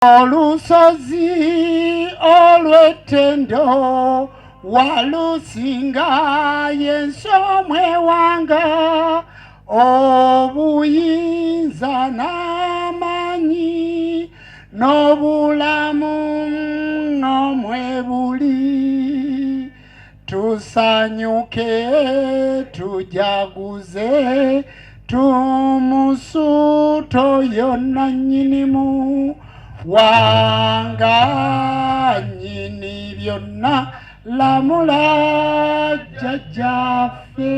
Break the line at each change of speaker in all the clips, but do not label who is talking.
Olusozi olw'ettendo walusinga y'ensomwe wanga obuyinza n'amaanyi n'obulamu n'omwebuli tusanyuke tujaguze tumusuto yonna nnyinimu wanga nyini byonna lamula jjajjaffe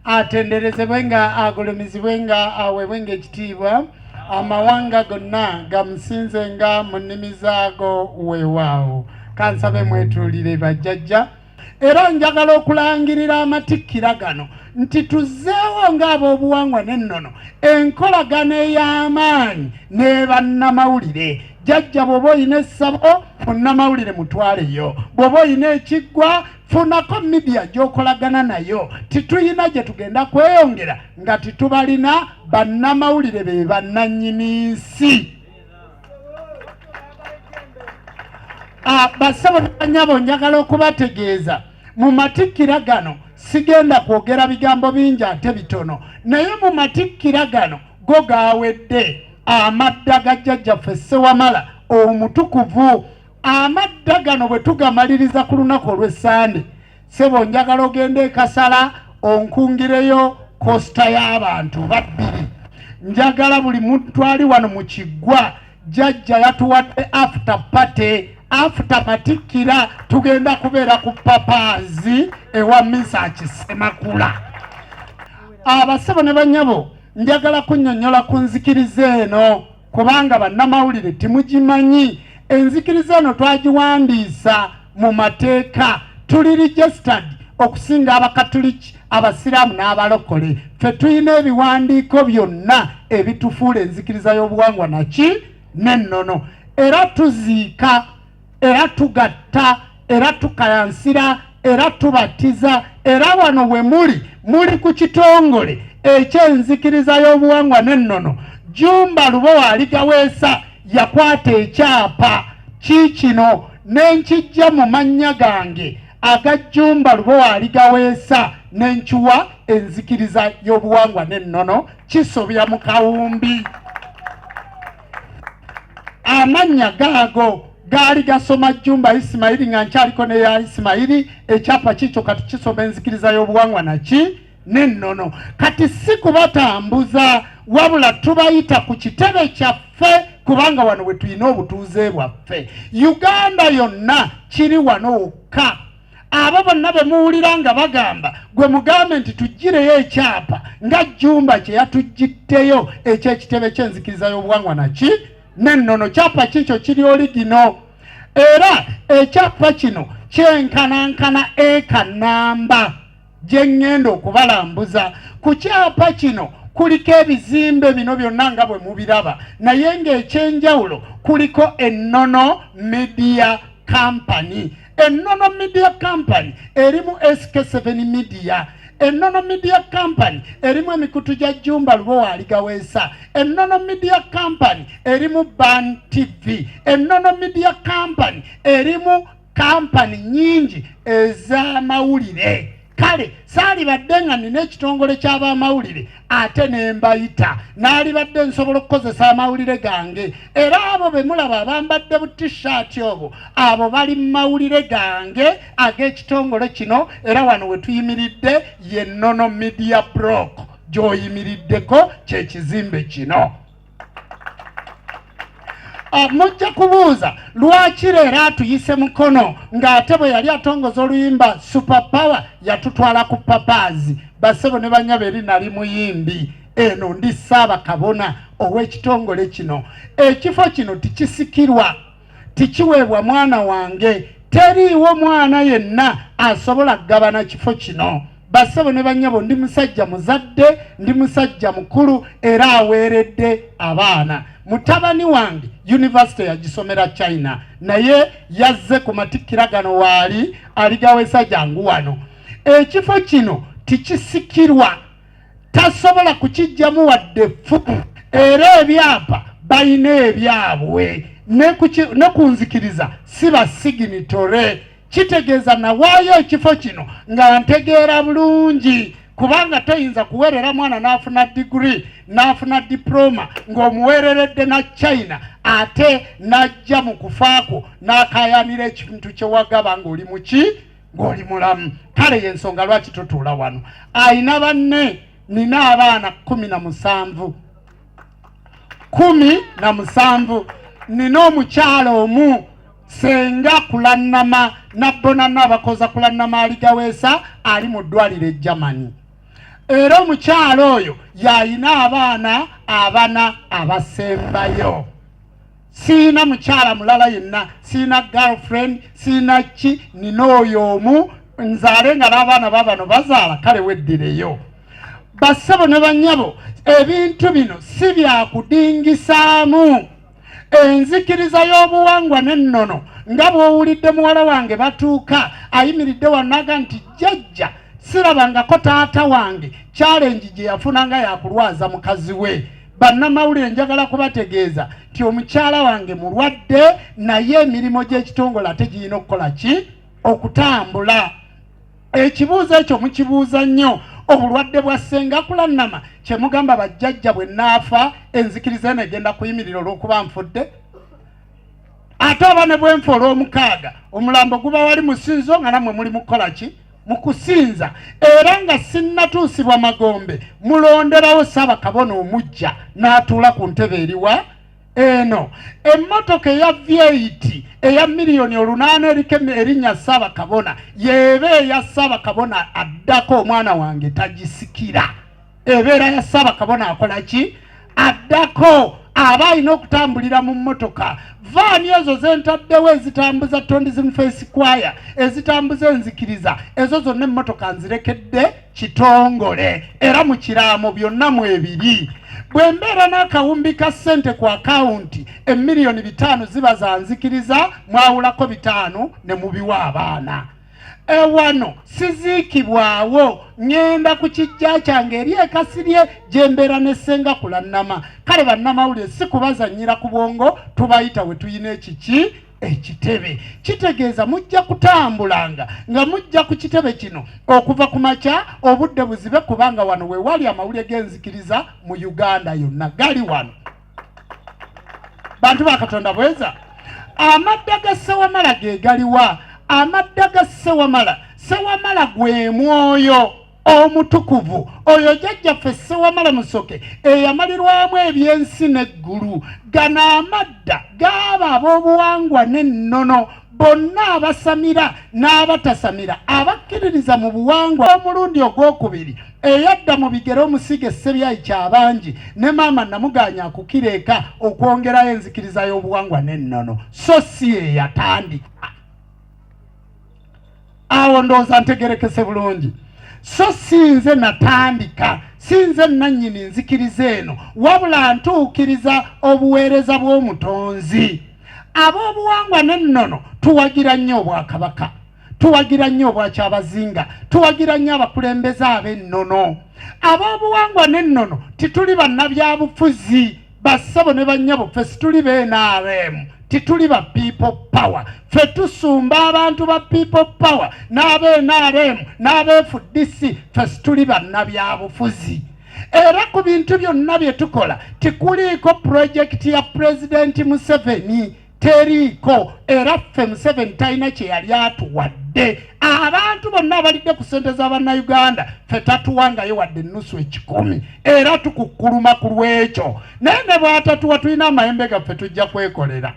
atenderezebwenga agulumizibwenga aweebwenga ekitiibwa amawanga gonna gamusinzenga mu nnimi zaago weewaawo. Kansabe mwetuulire bajjajja, era njagala okulangirira amatikkira gano nti tuzzeewo ng'ab'obuwangwa n'ennono enkolagano ey'amaanyi ne bannamawulire. Jjajja bw'oba oyina essabo munnamawulire mutwaleyo, bw'oba oyina ekiggwa funako midiya gy'okolagana nayo. Tituyina gye tugenda kweyongera nga titubalina bannamawulire be bannannyini nsi. Bassebo ne bannyabo njagala okubategeeza mu matikkira gano sigenda kwogera bigambo bingi ate bitono, naye mu matikkira gano go gaawedde amadda ga jjajjaffe Ssewamala omutukuvu. Amadda gano bwe tugamaliriza ku lunaku olw'Essande, ssebo njagala ogende e Kasala onkungireyo kosita y'abantu babbiri. Njagala buli muntu ali wano mu kiggwa jjajja yatuwadde after party. After matikkira tugenda kubeera ku papaazi ewa Misa Kisemakula. Abassebo ne bannyabo njagala kunnyonnyola ku nzikiriza eno kubanga bannamawulire timugimanyi. Enzikiriza eno twagiwandiisa mu mateeka, tuli registered okusinga Abakatuliki, Abasiraamu n'Abalokole. Ffe tulina ebiwandiiko byonna ebitufuula enzikiriza y'obuwangwa naki n'ennono, era tuziika, era tugatta, era tukayansira, era tubatiza, era wano we muli ku kitongole eky'enzikiriza y'obuwangwa n'ennono. Jumba Lubowa aligaweesa yakwata ekyapa kiikino n'enkijja mu mannya gange aga Jumba Lubowa aligaweesa n'enkiwa enzikiriza y'obuwangwa n'ennono kisobya mu kawumbi. Amannya gaago gaali gasoma Jumba Isimayiri nga nkyaliko neya Isimayiri. Ekyapa kikyo kati kisoma enzikiriza y'obuwangwa naki n'ennono. Kati si kubatambuza wabula tubayita ku kitebe kyaffe kubanga wano we tulina obutuuze bwaffe. Uganda yonna kiri wano wokka. Abo bonna be muwulira nga bagamba gwe mugambe nti tugireyo ekyapa nga Jumba kye yatugitteyo eky'ekitebe ky'enzikiriza y'obuwangwa naki n'ennono. Kyapa kikyo kiri oligino, era ekyapa kino kyenkanankana eka namba gye ŋŋenda okubalambuza. Ku kyapa kino kuliko ebizimbe bino byonna nga bwe mubiraba, naye ng'ekyenjawulo kuliko Ennono Media Company. Ennono Media Company erimu SK7 Media. Ennono Media Company erimu emikutu gya Jumba Lubowa aligaweesa. Ennono Media Company erimu Ban TV. Ennono Media Company erimu kampani nyingi ez'amawulire. Kale saalibadde nga nina ekitongole ky'abamawulire ate ne mbayita, naalibadde nsobola okukozesa amawulire gange, era abo be mulaba abambadde bu t-shirt obwo abo bali mu mawulire gange ag'ekitongole kino, era wano we tuyimiridde ye Ennono Media Block gy'oyimiriddeko kyekizimbe kino. Mujja kubuuza lwaki leero atuyise mukono ng'ate bwe yali atongoza oluyimba Super Power yatutwala ku papaazi. Bassebo ne bannyabo eri nali muyimbi, eno ndi Ssaabakabona ow'ekitongole kino. Ekifo kino tikisikirwa, tikiweebwa mwana wange, teriiwo mwana yenna asobola kugabana kifo kino. Bassebo ne bannyabo ndi musajja muzadde, ndi musajja mukulu era aweeredde abaana. Mutabani wange university yagisomera China, naye yazze ku matikkira gano waali aligaweesa jangu wano. Ekifo kino tikisikirwa, tasobola kukijjamu wadde ffuku, era ebyapa balina ebyabwe ne kunzikiriza si basiginitore. Kitegeeza nawaayo ekifo kino nga ntegeera bulungi, kubanga toyinza kuweerera mwana n'afuna degree n'afuna diploma ng'omuweereredde na China ate najja mu kufaako n'akayanira ekintu kye wagaba ng'oli muki ng'oli mulamu. Kale y'ensonga lwaki tutuula wano. Ayina banne, nina abaana 17 nina omukyala omu senga kulannama nabbonana abakoza kulannama aligaweesa ali mu ddwaliro e Germany. Era omukyala oyo yayina abaana 4 abasembayo. Siina mukyala mulala yenna, siina girlfriend, siina ki, nina oyo omu nzaale nga n'abaana babano bazaala, kale weddireyo. Bassebo ne bannyabo, ebintu bino si byakudingisaamu. Enzikiriza y'obuwangwa n'ennono nga bw'owulidde muwala wange batuuka ayimiridde wanaga nti jjajja sirabangako taata wange challenge gye yafunanga yakulwaza mukazi we. Bannamawulire njagala kubategeeza nti omukyala wange mulwadde naye emirimu gy'ekitongole ate giyina okukola ki? Okutambula. Ekibuuzo ekyo mukibuuza nnyo. Obulwadde bwa senga kulannama kye mugamba bajjajja bwe naafa enzikiriza eno egenda kuyimirira olw'okuba nfudde? Ate oba ne bwe nfa olw'omukaaga omulambo guba wali musinzo nga nammwe muli mukola ki? Mukusinza. Era nga sinnatuusibwa Magombe mulonderawo Ssaabakabona omujja n'atuula ku ntebe eriwa eno. Emmotoka eya V8 eya miliyoni 8 eriko erinnya Ssaabakabona yeeba eya Ssaabakabona addako omwana wange tagisikira. Ebeera ya Ssaabakabona akola ki? Addako. Aba alina okutambulira mu mmotoka. Vaani ezo zentaddewo ezitambuza Tourism Face Choir, ezitambuza enzikiriza, ezo zonna emmotoka nzirekedde kitongole. Era mu kiraamo byonna mwebiri. Bwe mbeera n'akawumbi ka ssente ku akawunti emiliyoni 5 ziba za nzikiriza, mwawulako 5 ne mubiwa abaana. Ewano siziikibwawo, ngenda ku kijja kyange eri ekasirye gye mbeera ne senga kulannama. Kale bannamawulire si kubazannyira ku bwongo, tubayita we tuyina ekiki ekitebe. Kitegeeza mujja kutambulanga nga mujja ku kitebe kino okuva ku makya obudde buzibe, kubanga wano we wali amawulire g'enzikiriza mu Uganda yonna gali wano. Bantu ba Katonda bweza, amadda ga Ssewamala ge galiwa? Amadda ga Ssewamala gwe mwoyo omutukuvu oyo jjajjaffe Ssewamala Musoke eyamalirwamu ebyensi n'eggulu. Gano amadda gaaba ab'obuwangwa n'ennono, bonna abasamira n'abatasamira, abakkiririza mu buwangwa. Omulundi ogwokubiri eyadda mu bigere omusige Ssebyayi Kyabangi ne maama namuganya akukireeka okwongerayo enzikiriza y'obuwangwa n'ennono, so si ye yatandika. Awo ndowooza ntegerekese bulungi. So sinze natandika, sinze nannyini nzikiriza eno, wabula ntuukiriza obuweereza bw'omutonzi. Ab'obuwangwa n'ennono tuwagira nnyo Obwakabaka, tuwagira nnyo Obwakyabazinga, tuwagira nnyo abakulembeze ab'ennono. Ab'obuwangwa n'ennono tituli bannabyabufuzi, bassebo ne bannyabo, ffe situli b'NRM, tituli ba people power. Ffe tusumba abantu ba people power n'ab'NRM n'ab'FDC, ffe situli bannabyabufuzi. Era ku bintu byonna bye tukola tikuliiko projekiti ya President Museveni, teriiko. Era ffe Museveni talina kye yali atuwadde. Abantu bonna abalidde ku ssente z'Abannayuganda ffe tatuwangayo wadde ennusu 10, era tukukkuluma ku lw'ekyo. Naye ne bw'atatuwa tulina amayembe gaffe tujja kwekolera.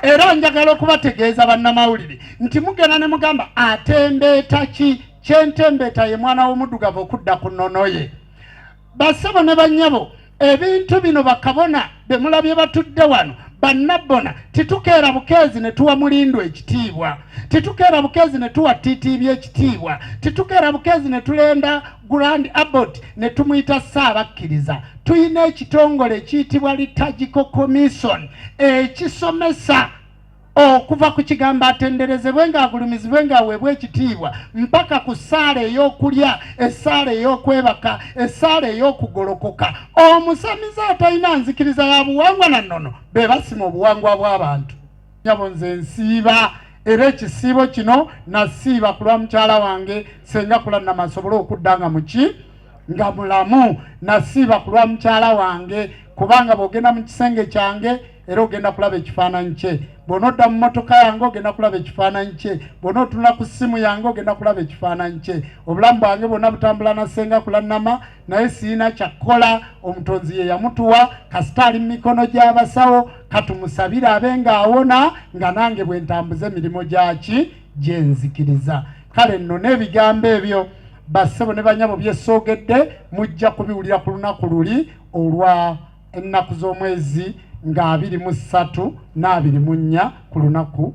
Era njagala okubategeeza bannamawulire nti mugenda ne mugamba atembeeta ki? Kyentembeeta ye mwana w'omuddugavu okudda ku nnono ye. Bassebo ne bannyabo, ebintu bino bakabona be mulabye batudde wano, bannabbona, titukeera bukeezi ne tuwa Mulindwa ekitiibwa, titukeera bukeezi ne tuwa TTB ekitiibwa, titukeera bukeezi ne tulenda Grand Abbott ne tumuyita Ssaabakkiriza. Tuyina ekitongole ekiyitibwa Liturgical Commission ekisomesa okuva ku kigambo atenderezebwe ng'agulumizibwe ng'aweebwa ekitiibwa mpaka ku ssaala ey'okulya, essaala ey'okwebaka, essaala ey'okugolokoka. Omusamize atalina nzikiriza ya buwangwa na nnono be basima obuwangwa bw'abantu. Nyabo nze nsiiba era ekisiibo kino nasiiba ku lwa mukyala wange Senga Kulannama asobole okudda nga muki nga mulamu. Nasiiba ku lwa mukyala wange kubanga bw'ogenda mu kisenge kyange era ogenda kulaba ekifaananyi kye. Bw'onodda mu mmotoka yange ogenda kulaba ekifaananyi kye. Bw'onootunula ku ssimu yange ogenda kulaba ekifaananyi kye. Obulamu bwange bwonna butambula na Senga Kulannama, naye siina kyakkola. Omutonzi ye yamutuwa, kasita ali mu mikono gy'abasawo, katumusabire abe ng'awona nga nange bwe ntambuza emirimu gyaki gye nzikiriza. Kale nno n'ebigambo ebyo bassebo ne banyabo bye soogedde mujja kubiwulira ku lunaku luli olwa ennaku z'omwezi nga 23 na 24 ku lunaku